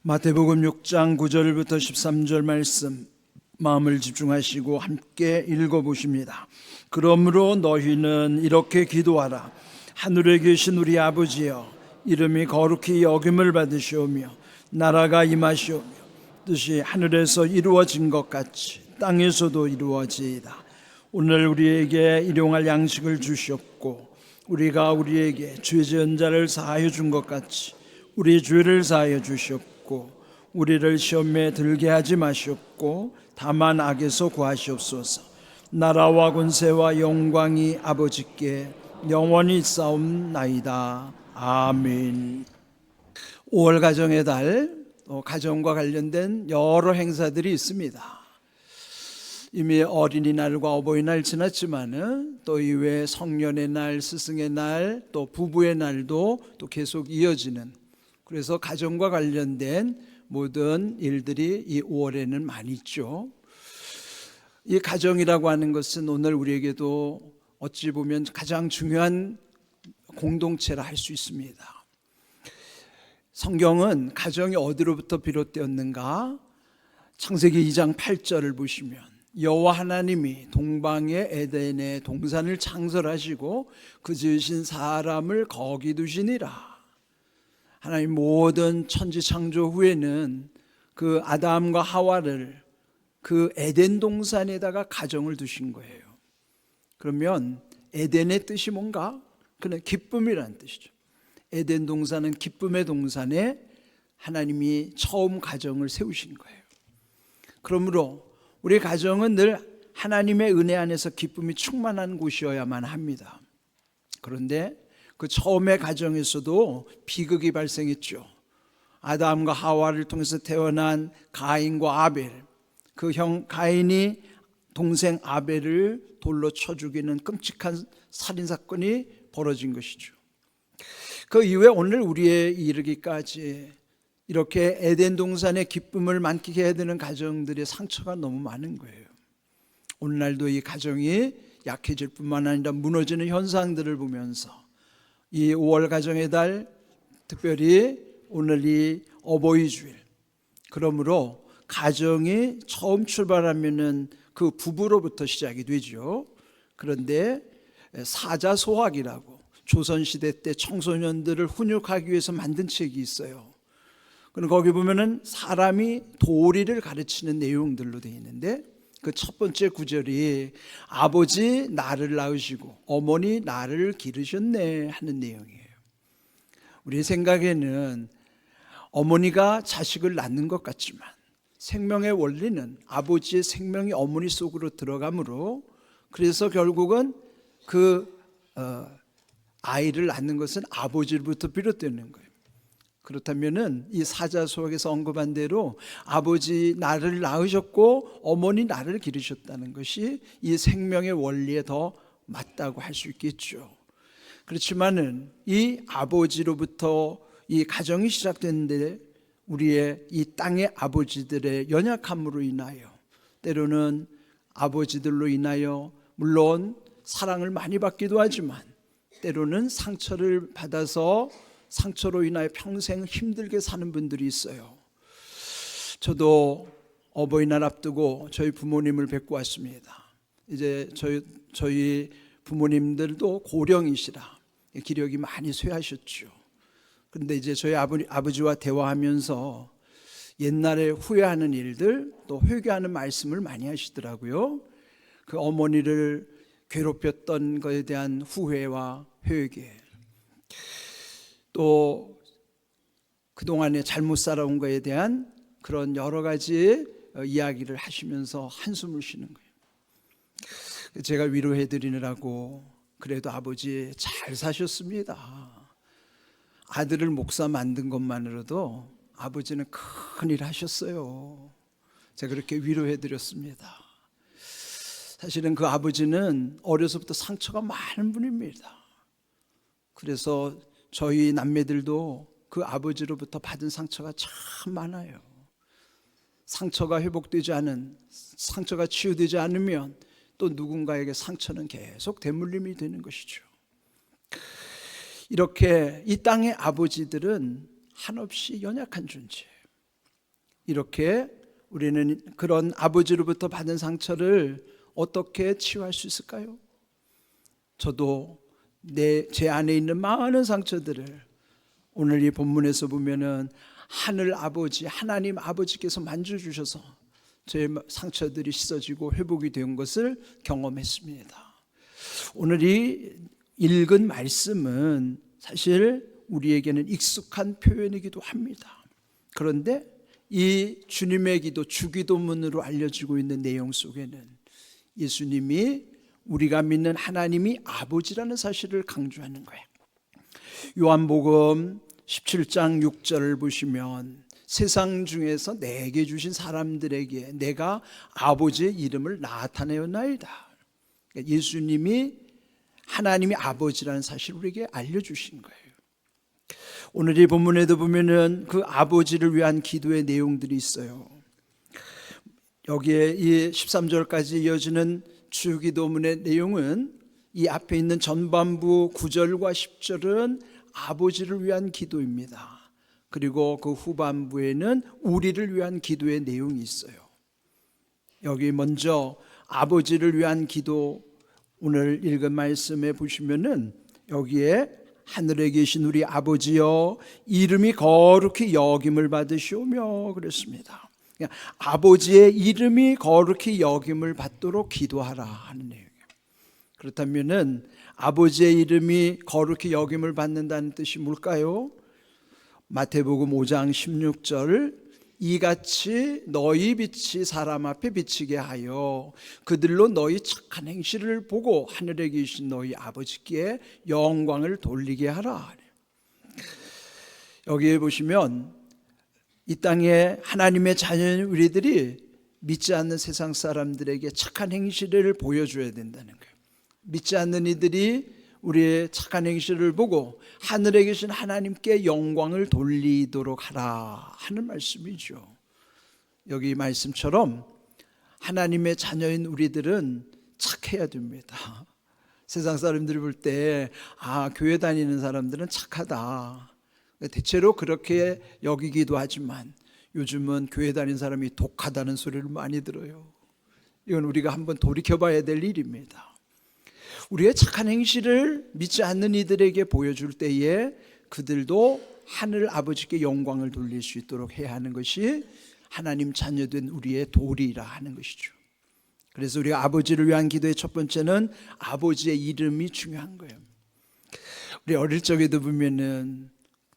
마태복음 6장 9절부터 13절 말씀 마음을 집중하시고 함께 읽어보십니다. 그러므로 너희는 이렇게 기도하라. 하늘에 계신 우리 아버지여, 이름이 거룩히 여김을 받으시오며 나라가 임하시오며 뜻이 하늘에서 이루어진 것 같이 땅에서도 이루어지이다. 오늘 우리에게 일용할 양식을 주시옵고 우리가 우리에게 죄 지은 자를 사하여 준 것 같이 우리 죄를 사하여 주시옵고 우리를 시험에 들게 하지 마시옵고 다만 악에서 구하시옵소서. 나라와 권세와 영광이 아버지께 영원히 있사옵나이다. 아멘. 5월 가정의 달, 가정과 관련된 여러 행사들이 있습니다. 이미 어린이날과 어버이날 지났지만은 또 이외에 성년의 날, 스승의 날, 또 부부의 날도 또 계속 이어지는, 그래서 가정과 관련된 모든 일들이 이 5월에는 많이 있죠. 이 가정이라고 하는 것은 오늘 우리에게도 어찌 보면 가장 중요한 공동체라 할 수 있습니다. 성경은 가정이 어디로부터 비롯되었는가? 창세기 2장 8절을 보시면 여호와 하나님이 동방의 에덴의 동산을 창설하시고 그 지으신 사람을 거기 두시니라. 하나님 모든 천지 창조 후에는 그 아담과 하와를 그 에덴 동산에다가 가정을 두신 거예요. 그러면 에덴의 뜻이 뭔가? 그는 기쁨이라는 뜻이죠. 에덴 동산은 기쁨의 동산에 하나님이 처음 가정을 세우신 거예요. 그러므로 우리 가정은 늘 하나님의 은혜 안에서 기쁨이 충만한 곳이어야만 합니다. 그런데 그 처음의 가정에서도 비극이 발생했죠. 아담과 하와를 통해서 태어난 가인과 아벨, 그 형 가인이 동생 아벨을 돌로 쳐 죽이는 끔찍한 살인사건이 벌어진 것이죠. 그 이후에 오늘 우리에 이르기까지 이렇게 에덴 동산의 기쁨을 만끽해야 되는 가정들의 상처가 너무 많은 거예요. 오늘날도 이 가정이 약해질 뿐만 아니라 무너지는 현상들을 보면서 이 5월 가정의 달, 특별히 오늘 이 어버이 주일, 그러므로 가정이 처음 출발하면은 그 부부로부터 시작이 되죠. 그런데 사자소학이라고 조선시대 때 청소년들을 훈육하기 위해서 만든 책이 있어요. 그럼 거기 보면은 사람이 도리를 가르치는 내용들로 되어 있는데 그 첫 번째 구절이 아버지 나를 낳으시고 어머니 나를 기르셨네 하는 내용이에요. 우리 생각에는 어머니가 자식을 낳는 것 같지만 생명의 원리는 아버지의 생명이 어머니 속으로 들어가므로, 그래서 결국은 그 아이를 낳는 것은 아버지로부터 비롯되는 거예요. 그렇다면은 이 사자소학에서 언급한 대로 아버지 나를 낳으셨고 어머니 나를 기르셨다는 것이 이 생명의 원리에 더 맞다고 할 수 있겠죠. 그렇지만은 이 아버지로부터 이 가정이 시작되는데 우리의 이 땅의 아버지들의 연약함으로 인하여, 때로는 아버지들로 인하여 물론 사랑을 많이 받기도 하지만 때로는 상처를 받아서 상처로 인하여 평생 힘들게 사는 분들이 있어요. 저도 어버이날 앞두고 저희 부모님을 뵙고 왔습니다. 이제 저희 부모님들도 고령이시라 기력이 많이 쇠하셨죠. 그런데 이제 저희 아버지와 대화하면서 옛날에 후회하는 일들, 또 회개하는 말씀을 많이 하시더라고요. 그 어머니를 괴롭혔던 것에 대한 후회와 회개, 또 그동안에 잘못 살아온 것에 대한 그런 여러 가지 이야기를 하시면서 한숨을 쉬는 거예요. 제가 위로해 드리느라고 그래도 아버지 잘 사셨습니다. 아들을 목사 만든 것만으로도 아버지는 큰일 하셨어요. 제가 그렇게 위로해 드렸습니다. 사실은 그 아버지는 어려서부터 상처가 많은 분입니다. 그래서 저희 남매들도 그 아버지로부터 받은 상처가 참 많아요. 상처가 회복되지 않은, 상처가 치유되지 않으면 또 누군가에게 상처는 계속 대물림이 되는 것이죠. 이렇게 이 땅의 아버지들은 한없이 연약한 존재예요. 이렇게 우리는 그런 아버지로부터 받은 상처를 어떻게 치유할 수 있을까요? 저도 제 안에 있는 많은 상처들을 오늘 이 본문에서 보면은 하늘 아버지, 하나님 아버지께서 만져주셔서 제 상처들이 씻어지고 회복이 된 것을 경험했습니다. 오늘 이 읽은 말씀은 사실 우리에게는 익숙한 표현이기도 합니다. 그런데 이 주님의 기도, 주기도문으로 알려지고 있는 내용 속에는 예수님이 우리가 믿는 하나님이 아버지라는 사실을 강조하는 거예요. 요한복음 17장 6절을 보시면 세상 중에서 내게 주신 사람들에게 내가 아버지의 이름을 나타내었나이다. 예수님이 하나님이 아버지라는 사실을 우리에게 알려주신 거예요. 오늘 이 본문에도 보면은 그 아버지를 위한 기도의 내용들이 있어요. 여기에 이 13절까지 이어지는 주기도문의 내용은 이 앞에 있는 전반부 9절과 10절은 아버지를 위한 기도입니다. 그리고 그 후반부에는 우리를 위한 기도의 내용이 있어요. 여기 먼저 아버지를 위한 기도, 오늘 읽은 말씀에 보시면은 여기에 하늘에 계신 우리 아버지여 이름이 거룩히 여김을 받으시오며 그랬습니다. 아버지의 이름이 거룩히 여김을 받도록 기도하라 하는 내용이에요. 그렇다면은 아버지의 이름이 거룩히 여김을 받는다는 뜻이 뭘까요? 마태복음 5장 16절 이같이 너희 빛이 사람 앞에 비치게 하여 그들로 너희 착한 행실을 보고 하늘에 계신 너희 아버지께 영광을 돌리게 하라. 여기에 보시면 이 땅에 하나님의 자녀인 우리들이 믿지 않는 세상 사람들에게 착한 행실을 보여줘야 된다는 거예요. 믿지 않는 이들이 우리의 착한 행실을 보고 하늘에 계신 하나님께 영광을 돌리도록 하라 하는 말씀이죠. 여기 말씀처럼 하나님의 자녀인 우리들은 착해야 됩니다. 세상 사람들이 볼 때 교회 다니는 사람들은 착하다, 대체로 그렇게 여기기도 하지만 요즘은 교회 다니는 사람이 독하다는 소리를 많이 들어요. 이건 우리가 한번 돌이켜봐야 될 일입니다. 우리의 착한 행실을 믿지 않는 이들에게 보여줄 때에 그들도 하늘 아버지께 영광을 돌릴 수 있도록 해야 하는 것이 하나님 자녀된 우리의 도리라 하는 것이죠. 그래서 우리가 아버지를 위한 기도의 첫 번째는 아버지의 이름이 중요한 거예요. 우리 어릴 적에도 보면은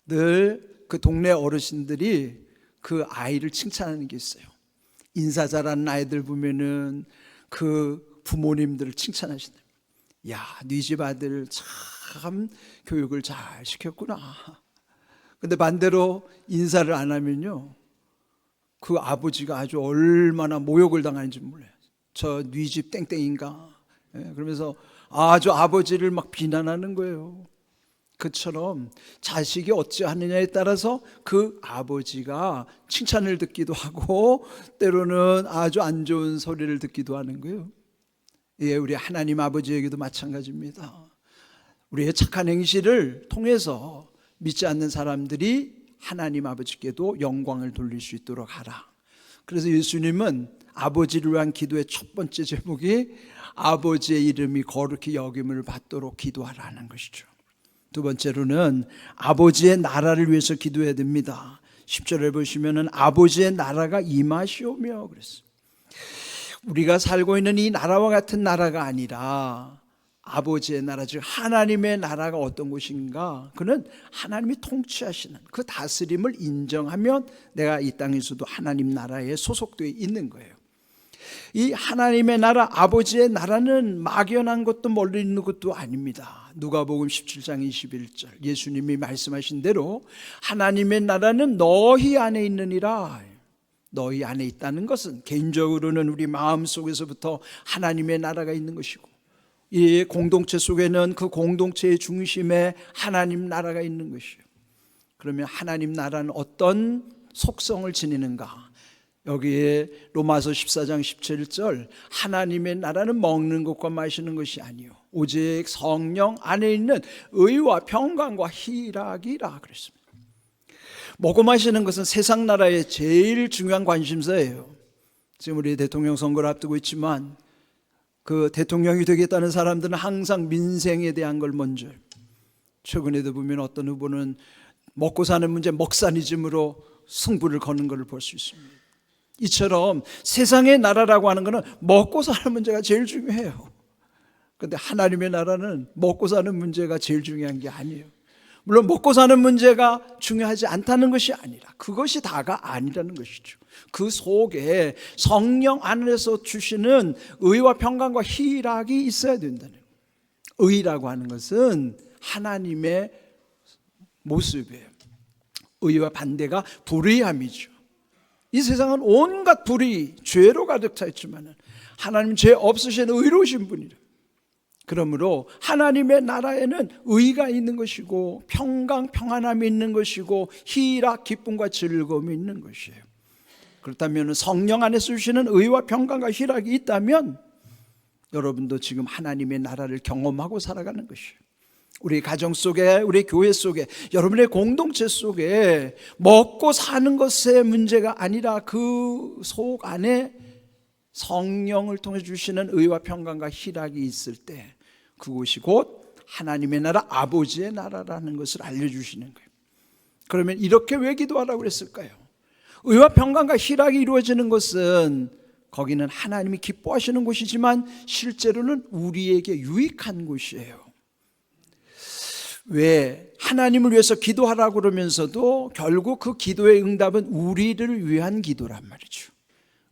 늘 그 동네 어르신들이 그 아이를 칭찬하는 게 있어요. 인사 잘하는 아이들 보면은 그 부모님들을 칭찬하신다. 야, 네 집 아들 참 교육을 잘 시켰구나. 근데 반대로 인사를 안 하면요, 그 아버지가 아주 얼마나 모욕을 당하는지 몰라요. 저 네 집 땡땡인가. 그러면서 아주 아버지를 막 비난하는 거예요. 그처럼 자식이 어찌하느냐에 따라서 그 아버지가 칭찬을 듣기도 하고 때로는 아주 안 좋은 소리를 듣기도 하는 거예요. 예, 우리 하나님 아버지에게도 마찬가지입니다. 우리의 착한 행실을 통해서 믿지 않는 사람들이 하나님 아버지께도 영광을 돌릴 수 있도록 하라. 그래서 예수님은 아버지를 위한 기도의 첫 번째 제목이 아버지의 이름이 거룩히 여김을 받도록 기도하라는 것이죠. 두 번째로는 아버지의 나라를 위해서 기도해야 됩니다. 10절을 보시면은 아버지의 나라가 임하시오며 그랬어요. 우리가 살고 있는 이 나라와 같은 나라가 아니라 아버지의 나라, 즉 하나님의 나라가 어떤 곳인가? 그는 하나님이 통치하시는 그 다스림을 인정하면 내가 이 땅에서도 하나님 나라에 소속되어 있는 거예요. 이 하나님의 나라, 아버지의 나라는 막연한 것도 멀리 있는 것도 아닙니다. 누가복음 17장 21절 예수님이 말씀하신 대로 하나님의 나라는 너희 안에 있느니라. 너희 안에 있다는 것은 개인적으로는 우리 마음속에서부터 하나님의 나라가 있는 것이고, 이 공동체 속에는 그 공동체의 중심에 하나님 나라가 있는 것이에요. 그러면 하나님 나라는 어떤 속성을 지니는가? 여기에 로마서 14장 17절 하나님의 나라는 먹는 것과 마시는 것이 아니요 오직 성령 안에 있는 의와 평강과 희락이라 그랬습니다. 먹고 마시는 것은 세상 나라의 제일 중요한 관심사예요. 지금 우리 대통령 선거를 앞두고 있지만 그 대통령이 되겠다는 사람들은 항상 민생에 대한 걸 먼저, 최근에도 보면 어떤 후보는 먹고 사는 문제 먹사니즘으로 승부를 거는 것을 볼 수 있습니다. 이처럼 세상의 나라라고 하는 것은 먹고 사는 문제가 제일 중요해요. 그런데 하나님의 나라는 먹고 사는 문제가 제일 중요한 게 아니에요. 물론 먹고 사는 문제가 중요하지 않다는 것이 아니라 그것이 다가 아니라는 것이죠. 그 속에 성령 안에서 주시는 의와 평강과 희락이 있어야 된다는 거예요. 의라고 하는 것은 하나님의 모습이에요. 의와 반대가 불의함이죠. 이 세상은 온갖 불의, 죄로 가득 차 있지만 하나님 죄 없으신 의로우신 분이라. 그러므로 하나님의 나라에는 의가 있는 것이고 평강, 평안함이 있는 것이고 희락, 기쁨과 즐거움이 있는 것이에요. 그렇다면 성령 안에서 주시는 의와 평강과 희락이 있다면 여러분도 지금 하나님의 나라를 경험하고 살아가는 것이에요. 우리 가정 속에, 우리 교회 속에, 여러분의 공동체 속에 먹고 사는 것의 문제가 아니라 그 속 안에 성령을 통해 주시는 의와 평강과 희락이 있을 때 그곳이 곧 하나님의 나라, 아버지의 나라라는 것을 알려주시는 거예요. 그러면 이렇게 왜 기도하라고 그랬을까요? 의와 평강과 희락이 이루어지는 것은 거기는 하나님이 기뻐하시는 곳이지만 실제로는 우리에게 유익한 곳이에요. 왜 하나님을 위해서 기도하라고 그러면서도 결국 그 기도의 응답은 우리를 위한 기도란 말이죠.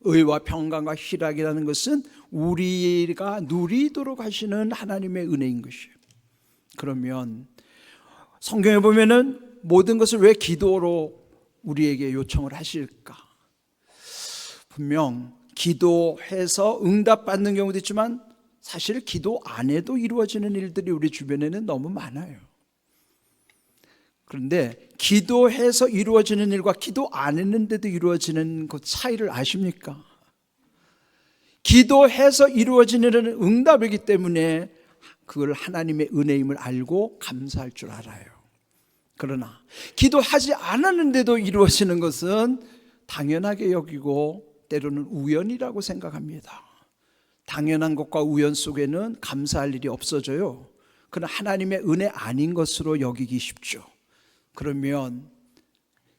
의와 평강과 희락이라는 것은 우리가 누리도록 하시는 하나님의 은혜인 것이에요. 그러면 성경에 보면은 모든 것을 왜 기도로 우리에게 요청을 하실까? 분명 기도해서 응답받는 경우도 있지만 사실 기도 안 해도 이루어지는 일들이 우리 주변에는 너무 많아요. 그런데 기도해서 이루어지는 일과 기도 안 했는데도 이루어지는 그 차이를 아십니까? 기도해서 이루어지는 일은 응답이기 때문에 그걸 하나님의 은혜임을 알고 감사할 줄 알아요. 그러나 기도하지 않았는데도 이루어지는 것은 당연하게 여기고 때로는 우연이라고 생각합니다. 당연한 것과 우연 속에는 감사할 일이 없어져요. 그러나 하나님의 은혜 아닌 것으로 여기기 쉽죠. 그러면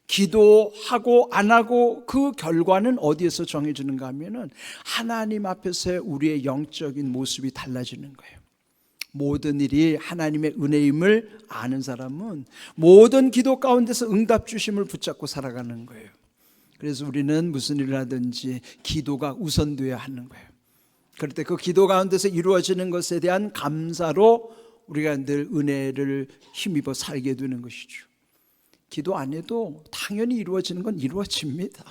기도하고 안 하고 그 결과는 어디에서 정해지는가 하면은 하나님 앞에서의 우리의 영적인 모습이 달라지는 거예요. 모든 일이 하나님의 은혜임을 아는 사람은 모든 기도 가운데서 응답 주심을 붙잡고 살아가는 거예요. 그래서 우리는 무슨 일을 하든지 기도가 우선되어야 하는 거예요. 그럴 때 그 기도 가운데서 이루어지는 것에 대한 감사로 우리가 늘 은혜를 힘입어 살게 되는 것이죠. 기도 안 해도 당연히 이루어지는 건 이루어집니다.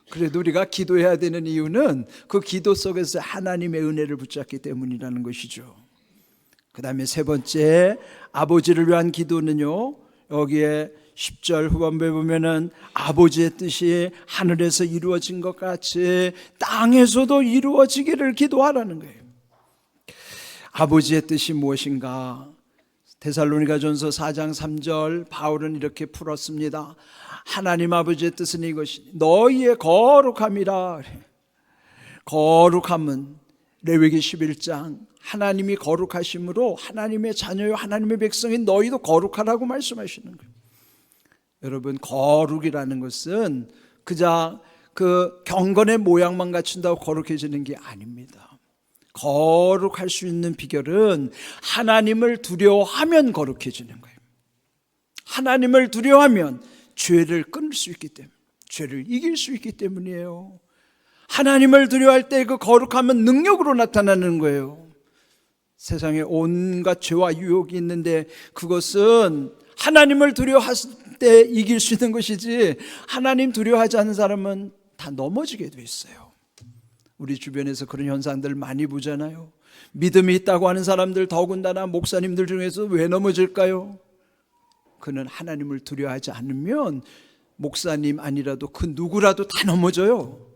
그래도 우리가 기도해야 되는 이유는 그 기도 속에서 하나님의 은혜를 붙잡기 때문이라는 것이죠. 그 다음에 세 번째, 아버지를 위한 기도는요, 여기에 10절 후반부에 보면은 아버지의 뜻이 하늘에서 이루어진 것 같이 땅에서도 이루어지기를 기도하라는 거예요. 아버지의 뜻이 무엇인가? 데살로니가전서 4장 3절 바울은 이렇게 풀었습니다. 하나님 아버지의 뜻은 이것이니 너희의 거룩함이라. 거룩함은 레위기 11장 하나님이 거룩하심으로 하나님의 자녀요 하나님의 백성인 너희도 거룩하라고 말씀하시는 거예요. 여러분, 거룩이라는 것은 그저 그 경건의 모양만 갖춘다고 거룩해지는 게 아닙니다. 거룩할 수 있는 비결은 하나님을 두려워하면 거룩해지는 거예요. 하나님을 두려워하면 죄를 끊을 수 있기 때문에, 죄를 이길 수 있기 때문이에요. 하나님을 두려워할 때 그 거룩함은 능력으로 나타나는 거예요. 세상에 온갖 죄와 유혹이 있는데 그것은 하나님을 두려워했을 때 이길 수 있는 것이지 하나님 두려워하지 않는 사람은 다 넘어지게 돼 있어요. 우리 주변에서 그런 현상들 많이 보잖아요. 믿음이 있다고 하는 사람들, 더군다나 목사님들 중에서 왜 넘어질까요? 그는 하나님을 두려워하지 않으면 목사님 아니라도 그 누구라도 다 넘어져요.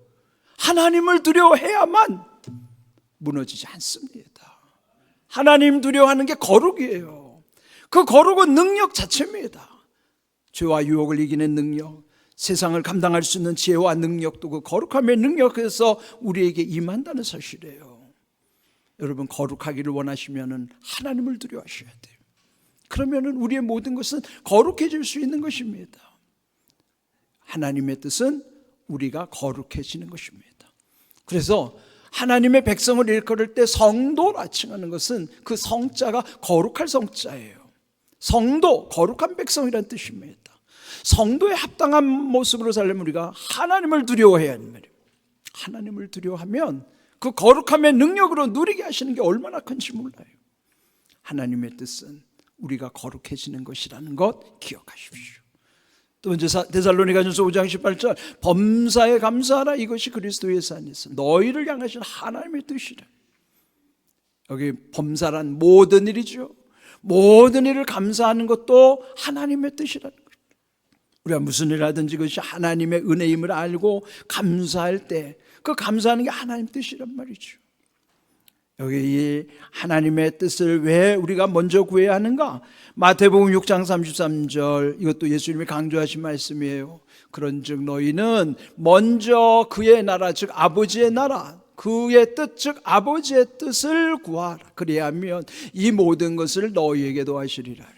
하나님을 두려워해야만 무너지지 않습니다. 하나님 두려워하는 게 거룩이에요. 그 거룩은 능력 자체입니다. 죄와 유혹을 이기는 능력, 세상을 감당할 수 있는 지혜와 능력도 그 거룩함의 능력에서 우리에게 임한다는 사실이에요. 여러분, 거룩하기를 원하시면 하나님을 두려워하셔야 돼요. 그러면 우리의 모든 것은 거룩해질 수 있는 것입니다. 하나님의 뜻은 우리가 거룩해지는 것입니다. 그래서 하나님의 백성을 일컬을 때 성도라 칭하는 것은 그 성자가 거룩할 성자예요. 성도, 거룩한 백성이라는 뜻입니다. 성도에 합당한 모습으로 살려면 우리가 하나님을 두려워해야 하는 말이에요. 하나님을 두려워하면 그 거룩함의 능력으로 누리게 하시는 게 얼마나 큰지 몰라요. 하나님의 뜻은 우리가 거룩해지는 것이라는 것 기억하십시오. 또 이제 데살로니가전서 5장 18절 범사에 감사하라, 이것이 그리스도의 산에서 너희를 향하신 하나님의 뜻이라. 여기 범사란 모든 일이죠. 모든 일을 감사하는 것도 하나님의 뜻이라는 거예요. 우리가 무슨 일을 하든지 그것이 하나님의 은혜임을 알고 감사할 때 그 감사하는 게 하나님 뜻이란 말이죠. 여기 이 하나님의 뜻을 왜 우리가 먼저 구해야 하는가? 마태복음 6장 33절, 이것도 예수님이 강조하신 말씀이에요. 그런즉 너희는 먼저 그의 나라, 즉 아버지의 나라, 그의 뜻, 즉 아버지의 뜻을 구하라. 그리하면 이 모든 것을 너희에게도 하시리라.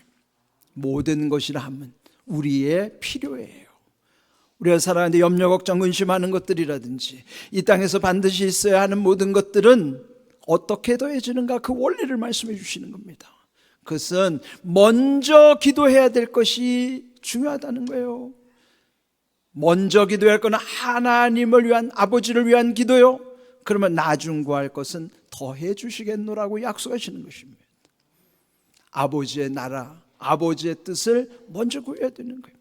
모든 것이라 하면 우리의 필요예요. 우리가 살아가는데 염려, 걱정, 근심하는 것들이라든지 이 땅에서 반드시 있어야 하는 모든 것들은 어떻게 더해지는가? 그 원리를 말씀해 주시는 겁니다. 그것은 먼저 기도해야 될 것이 중요하다는 거예요. 먼저 기도할 것은 하나님을 위한, 아버지를 위한 기도요. 그러면 나중 구할 것은 더해 주시겠노라고 약속하시는 것입니다. 아버지의 나라, 아버지의 뜻을 먼저 구해야 되는 거예요.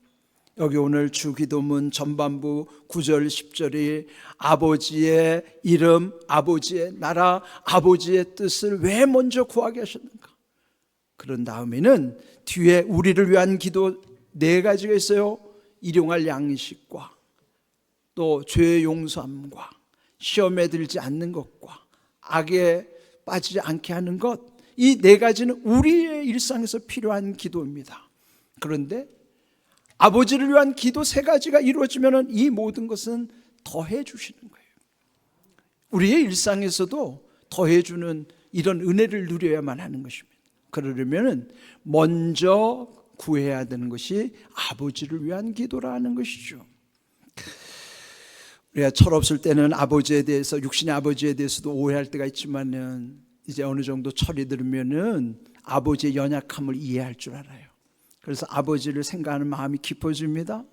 여기 오늘 주기도문 전반부 9절 10절이 아버지의 이름, 아버지의 나라, 아버지의 뜻을 왜 먼저 구하게 하셨는가? 그런 다음에는 뒤에 우리를 위한 기도 4가지가 있어요. 일용할 양식과 또 죄의 용서함과 시험에 들지 않는 것과 악에 빠지지 않게 하는 것, 이 4가지는 우리의 일상에서 필요한 기도입니다. 그런데 아버지를 위한 기도 3가지가 이루어지면 이 모든 것은 더해 주시는 거예요. 우리의 일상에서도 더해 주는 이런 은혜를 누려야만 하는 것입니다. 그러려면 먼저 구해야 되는 것이 아버지를 위한 기도라는 것이죠. 우리가 철없을 때는 아버지에 대해서, 육신의 아버지에 대해서도 오해할 때가 있지만은 이제 어느 정도 철이 들면은 아버지의 연약함을 이해할 줄 알아요. 그래서 아버지를 생각하는 마음이 깊어집니다.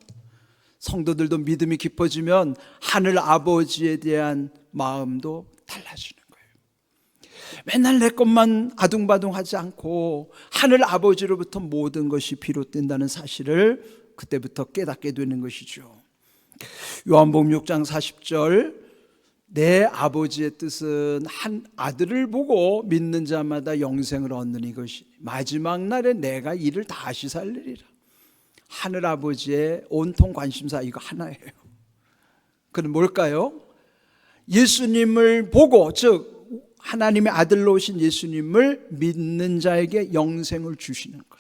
성도들도 믿음이 깊어지면 하늘 아버지에 대한 마음도 달라지는 거예요. 맨날 내 것만 아둥바둥하지 않고 하늘 아버지로부터 모든 것이 비롯된다는 사실을 그때부터 깨닫게 되는 것이죠. 요한복음 6장 40절, 내 아버지의 뜻은 한 아들을 보고 믿는 자마다 영생을 얻는 이것이 마지막 날에 내가 이를 다시 살리리라. 하늘 아버지의 온통 관심사 이거 하나예요. 그건 뭘까요? 예수님을 보고, 즉 하나님의 아들로 오신 예수님을 믿는 자에게 영생을 주시는 것.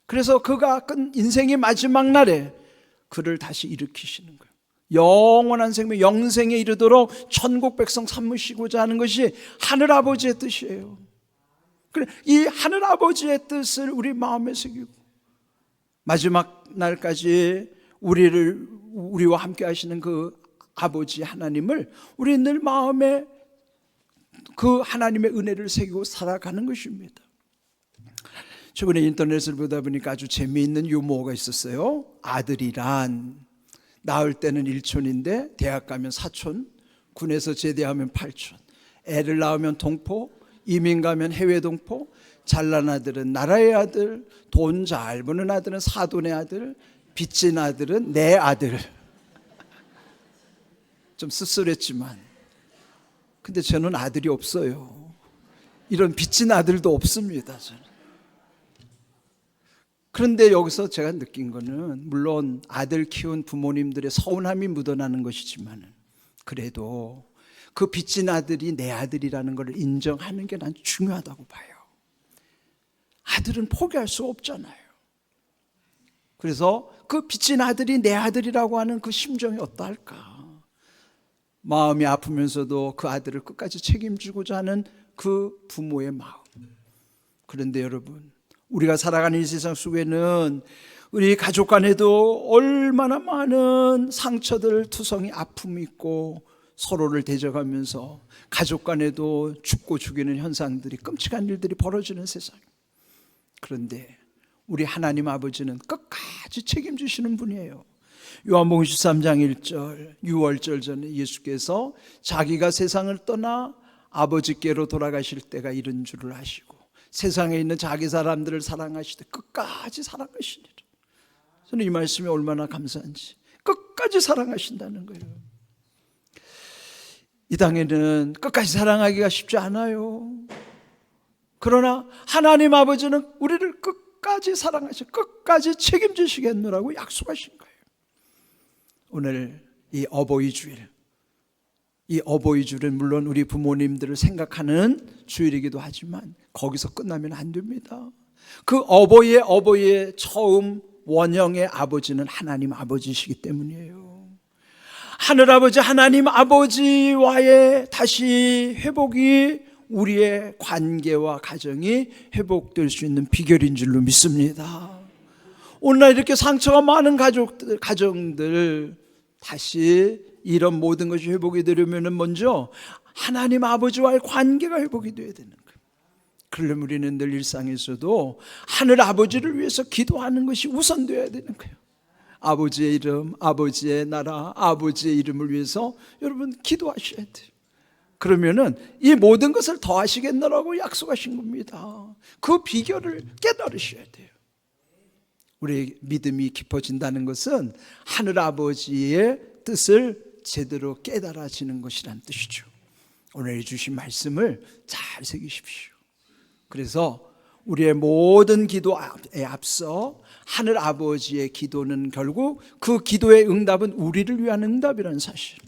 그래서 그가 인생의 마지막 날에 그를 다시 일으키시는 거예요. 영원한 생명, 영생에 이르도록 천국 백성 삼으시고자 하는 것이 하늘아버지의 뜻이에요. 그래, 이 하늘아버지의 뜻을 우리 마음에 새기고 마지막 날까지 우리와 함께 하시는 그 아버지 하나님을 우리 늘 마음에 그 하나님의 은혜를 새기고 살아가는 것입니다. 최근에 인터넷을 보다 보니까 아주 재미있는 유머가 있었어요. 아들이란 낳을 때는 1촌인데 대학 가면 4촌, 군에서 제대하면 8촌, 애를 낳으면 동포, 이민 가면 해외 동포, 잘난 아들은 나라의 아들, 돈 잘 버는 아들은 사돈의 아들, 빚진 아들은 내 아들. 좀 씁쓸했지만 근데 저는 아들이 없어요. 이런 빚진 아들도 없습니다, 저는. 그런데 여기서 제가 느낀 거는 물론 아들 키운 부모님들의 서운함이 묻어나는 것이지만 그래도 그 빚진 아들이 내 아들이라는 걸 인정하는 게 난 중요하다고 봐요. 아들은 포기할 수 없잖아요. 그래서 그 빚진 아들이 내 아들이라고 하는 그 심정이 어떠할까? 마음이 아프면서도 그 아들을 끝까지 책임지고자 하는 그 부모의 마음. 그런데 여러분, 우리가 살아가는 이 세상 속에는 우리 가족 간에도 얼마나 많은 상처들, 투성이, 아픔이 있고 서로를 대적하면서 가족 간에도 죽고 죽이는 현상들이, 끔찍한 일들이 벌어지는 세상. 그런데 우리 하나님 아버지는 끝까지 책임지시는 분이에요. 요한복음 13장 1절, 유월절 전에 예수께서 자기가 세상을 떠나 아버지께로 돌아가실 때가 이른 줄을 아시고 세상에 있는 자기 사람들을 사랑하시되 끝까지 사랑하시니라. 저는 이 말씀이 얼마나 감사한지. 끝까지 사랑하신다는 거예요. 이 땅에는 끝까지 사랑하기가 쉽지 않아요. 그러나 하나님 아버지는 우리를 끝까지 사랑하시고 끝까지 책임지시겠노라고 약속하신 거예요. 오늘 이 어버이 주일, 이 어버이 주일은 물론 우리 부모님들을 생각하는 주일이기도 하지만 거기서 끝나면 안 됩니다. 그 어버이의 처음 원형의 아버지는 하나님 아버지시기 때문이에요. 하늘아버지 하나님 아버지와의 다시 회복이 우리의 관계와 가정이 회복될 수 있는 비결인 줄로 믿습니다. 오늘날 이렇게 상처가 많은 가정들 다시 이런 모든 것이 회복이 되려면 먼저 하나님 아버지와의 관계가 회복이 되어야 되는 거예요. 그러려면 우리는 늘 일상에서도 하늘 아버지를 위해서 기도하는 것이 우선되어야 되는 거예요. 아버지의 이름, 아버지의 나라, 아버지의 이름을 위해서 여러분 기도하셔야 돼요. 그러면은 이 모든 것을 더하시겠노라고 약속하신 겁니다. 그 비결을 깨달으셔야 돼요. 우리의 믿음이 깊어진다는 것은 하늘 아버지의 뜻을 제대로 깨달아지는 것이란 뜻이죠. 오늘 주신 말씀을 잘 새기십시오. 그래서 우리의 모든 기도에 앞서 하늘 아버지의 기도는 결국 그 기도의 응답은 우리를 위한 응답이라는 사실,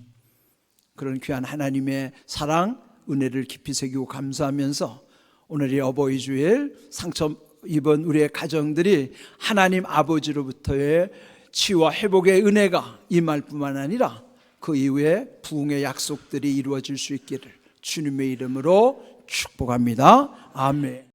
그런 귀한 하나님의 사랑, 은혜를 깊이 새기고 감사하면서 오늘 이 어버이 주일 상처 입은 우리의 가정들이 하나님 아버지로부터의 치유와 회복의 은혜가 임할 뿐만 아니라 그 이후에 부흥의 약속들이 이루어질 수 있기를 주님의 이름으로 축복합니다. 아멘.